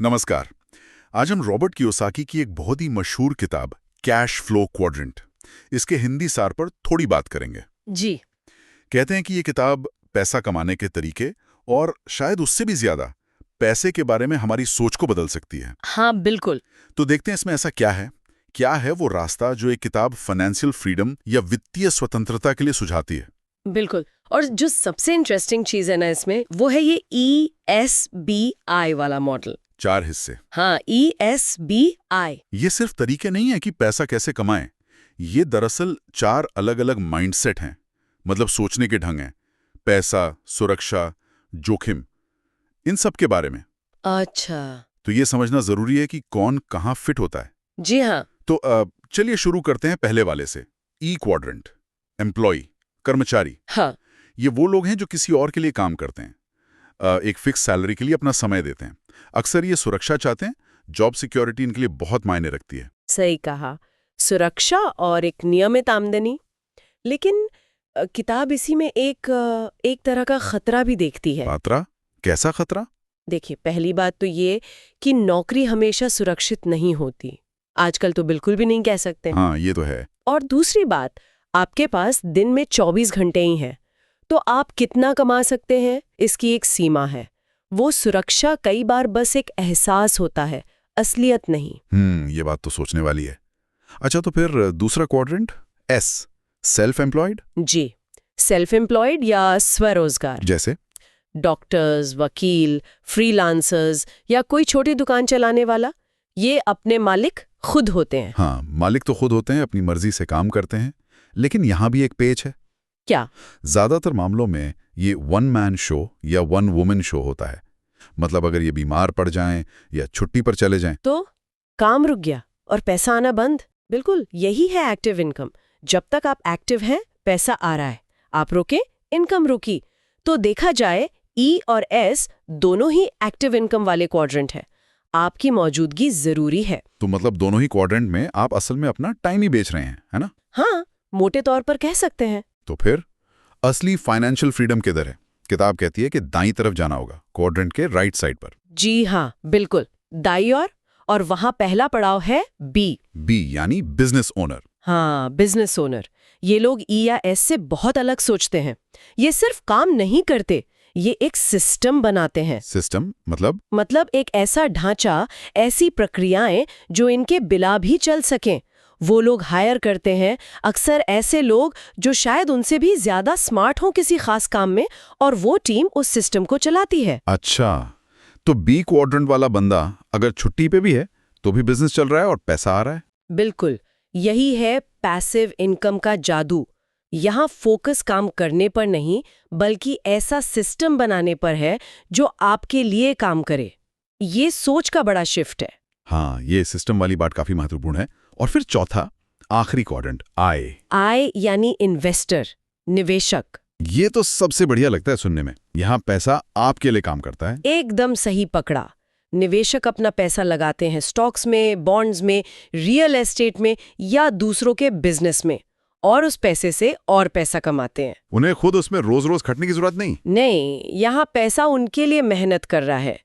नमस्कार। आज हम रॉबर्ट कियोसाकी की एक बहुत ही मशहूर किताब कैश फ्लो क्वाड्रेंट, इसके हिंदी सार पर थोड़ी बात करेंगे। जी। कहते हैं कि ये किताब पैसा कमाने के तरीके और शायद उससे भी ज्यादा पैसे के बारे में हमारी सोच को बदल सकती है। हाँ, बिल्कुल। तो देखते हैं इसमें ऐसा क्या है वो रास्ता जो एक किताब फाइनेंशियल फ्रीडम या वित्तीय स्वतंत्रता के लिए सुझाती है। बिल्कुल। और जो सबसे इंटरेस्टिंग चीज है ना इसमें, वो है ये ESBI वाला मॉडल। 4 हिस्से। हाँ, ESBI। ये सिर्फ तरीके नहीं है कि पैसा कैसे कमाएं, ये दरअसल 4 अलग-अलग माइंडसेट हैं, मतलब सोचने के ढंग हैं। पैसा, सुरक्षा, जोखिम, इन सब के बारे में। अच्छा। तो ये समझना जरूरी है कि कौन कहाँ फिट होता है। जी हाँ। तो चलिए शुरू करते हैं पहले वाले से। ई क्वाड्रेंट, एम्प्लॉय, कर्मचारी। हाँ। ये वो लोग हैं जो किसी और के लिए काम करते हैं, एक फिक्स सैलरी के लिए अपना समय देते हैं। अक्सर ये सुरक्षा चाहते हैं, जॉब सिक्योरिटी इनके लिए बहुत मायने रखती है। सही कहा, सुरक्षा और एक नियमित आमदनी। लेकिन किताब इसी में एक तरह का खतरा भी देखती है। खतरा? कैसा खतरा? देखिए, पहली बात तो ये कि नौकरी हमेशा सुरक्षित नहीं होती। आजकल तो बिल्कुल भी नहीं कह सकते। हाँ, ये तो है। और दूसरी बात, आपके पास दिन में 24 घंटे ही हैं, तो आप कितना कमा सकते हैं इसकी एक सीमा है। वो सुरक्षा कई बार बस एक एहसास होता है, असलियत नहीं। ये बात तो सोचने वाली है। अच्छा, तो फिर दूसरा क्वाड्रेंट, एस, सेल्फ एम्प्लॉयड। जी, सेल्फ एम्प्लॉयड या स्वरोजगार। जैसे डॉक्टर्स, वकील, फ्रीलांसर्स या कोई छोटी दुकान चलाने वाला, ये अपने मालिक खुद होते हैं। हाँ, मालिक तो खुद होते हैं, अपनी मर्जी से काम करते हैं। लेकिन यहाँ भी एक पेच है। क्या? ज्यादातर मामलों में ये वन मैन शो या वन वुमेन शो होता है। मतलब अगर ये बीमार पड़ जाएं या छुट्टी पर चले जाएं तो काम रुक गया और पैसा आना बंद। बिल्कुल, यही है एक्टिव इनकम। जब तक आप एक्टिव हैं, पैसा आ रहा है। आप रुके, इनकम रुकी। तो देखा जाए, ई और एस दोनों ही एक्टिव इनकम वाले क्वाड्रेंट है। आपकी मौजूदगी जरूरी है। तो मतलब दोनों ही क्वाड्रेंट में आप असल में अपना टाइम ही बेच रहे हैं, है ना? हाँ, मोटे तौर पर कह सकते हैं। तो फिर असली फाइनेंशियल फ्रीडम किधर है? किताब कहती है कि दाईं तरफ जाना होगा, क्वाड्रेंट के राइट साइड पर। जी हाँ, बिल्कुल, दाई और वहां पहला पड़ाव है बी यानी बिजनेस ओनर। हाँ, बिजनेस ओनर। ये लोग ई या एस से बहुत अलग सोचते हैं। ये सिर्फ काम नहीं करते, ये एक सिस्टम बनाते हैं। सिस्टम मतलब एक ऐसा ढांचा, ऐसी प्रक्रियाएं जो इनके बिना भी चल सकें। वो लोग हायर करते हैं अक्सर ऐसे लोग जो शायद उनसे भी ज्यादा स्मार्ट हों किसी खास काम में, और वो टीम उस सिस्टम को चलाती है। अच्छा, तो बी क्वाड्रेंट वाला बंदा अगर छुट्टी पे भी है तो भी बिजनेस चल रहा है और पैसा आ रहा है। बिल्कुल, यही है पैसिव इनकम का जादू। यहाँ फोकस काम करने पर नहीं, बल्कि ऐसा सिस्टम बनाने पर है जो आपके लिए काम करे। ये सोच का बड़ा शिफ्ट है। हाँ, ये सिस्टम वाली बात काफी महत्वपूर्ण है। और फिर चौथा, आखिरी क्वाड्रेंट, आई यानी इन्वेस्टर, निवेशक। ये तो सबसे बढ़िया लगता है सुनने में। यहाँ पैसा आपके लिए काम करता है। एकदम सही पकड़ा। निवेशक अपना पैसा लगाते हैं स्टॉक्स में, बॉन्ड्स में, रियल एस्टेट में या दूसरों के बिजनेस में, और उस पैसे से और पैसा कमाते हैं। उन्हें खुद उसमें रोज रोज खटने की जरूरत नहीं, यहाँ पैसा उनके लिए मेहनत कर रहा है।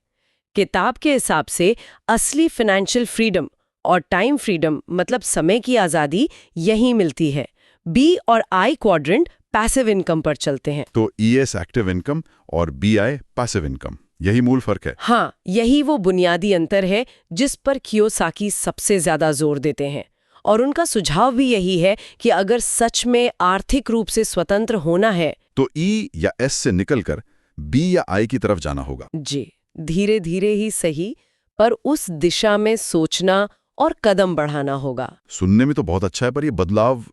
किताब के हिसाब से असली फाइनेंशियल फ्रीडम और टाइम फ्रीडम, मतलब समय की आजादी, यही मिलती है। बी और आई क्वाड्रेंट पैसिव इनकम पर चलते हैं। तो ES एक्टिव इनकम और BI पैसिव इनकम, यही मूल फर्क है। हाँ, यही वो बुनियादी अंतर है जिस पर कियोसाकी सबसे ज्यादा जोर देते हैं। और उनका सुझाव भी यही है कि अगर सच में आर्थिक रूप से स्वतंत्र होना है तो E या S से निकलकर B या I की तरफ जाना होगा। जी, धीरे धीरे ही सही, पर उस दिशा में सोचना और कदम बढ़ाना होगा। सुनने में तो बहुत अच्छा है, पर ये बदलाव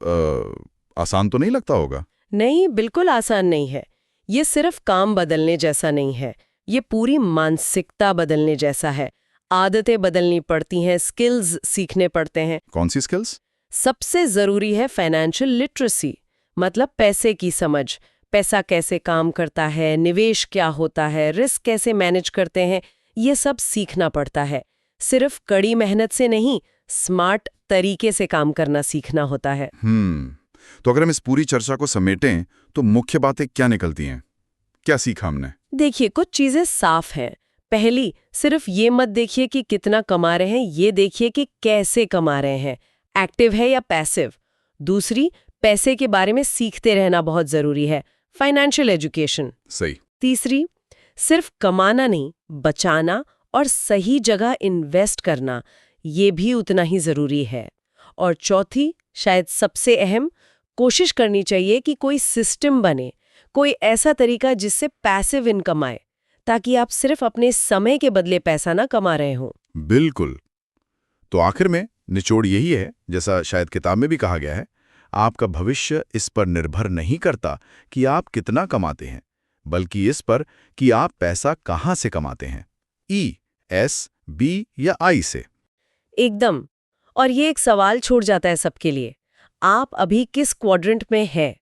आसान तो नहीं लगता होगा। नहीं, बिल्कुल आसान नहीं है। ये सिर्फ काम बदलने जैसा नहीं है, ये पूरी मानसिकता बदलने जैसा है। आदतें बदलनी पड़ती हैं, स्किल्स सीखने पड़ते हैं। कौन सी स्किल्स? सबसे जरूरी है फाइनेंशियल लिटरेसी, मतलब पैसे की समझ। पैसा कैसे काम करता है, निवेश क्या होता है, रिस्क कैसे मैनेज करते हैं, ये सब सीखना पड़ता है। सिर्फ कड़ी मेहनत से नहीं, स्मार्ट तरीके से काम करना सीखना होता है। तो अगर हम इस पूरी चर्चा को समेटें तो मुख्य बातें क्या निकलती हैं? क्या सीखा हमने? देखिए, कुछ चीजें साफ हैं। पहली, सिर्फ ये मत देखिए कि कितना कमा रहे हैं, ये देखिए कि कैसे कमा रहे हैं, एक्टिव है या पैसिव। दूसरी, पैसे के बारे में सीखते रहना बहुत जरूरी है, फाइनेंशियल एजुकेशन। सही। तीसरी, सिर्फ कमाना नहीं, बचाना और सही जगह इन्वेस्ट करना, ये भी उतना ही जरूरी है। और चौथी, शायद सबसे अहम, कोशिश करनी चाहिए कि कोई सिस्टम बने, कोई ऐसा तरीका जिससे पैसिव इनकम आए, ताकि आप सिर्फ अपने समय के बदले पैसा ना कमा रहे हों। बिल्कुल। तो आखिर में निचोड़ यही है, जैसा शायद किताब में भी कहा गया है, आपका भविष्य इस पर निर्भर नहीं करता कि आप कितना कमाते हैं, बल्कि इस पर कि आप पैसा कहाँ से कमाते हैं, ई, एस, बी या आई से। एकदम। और ये एक सवाल छोड़ जाता है सबके लिए, आप अभी किस क्वाड्रेंट में है,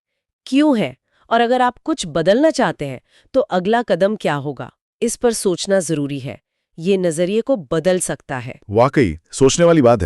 क्यों है, और अगर आप कुछ बदलना चाहते हैं तो अगला कदम क्या होगा, इस पर सोचना जरूरी है। ये नजरिए को बदल सकता है। वाकई सोचने वाली बात है।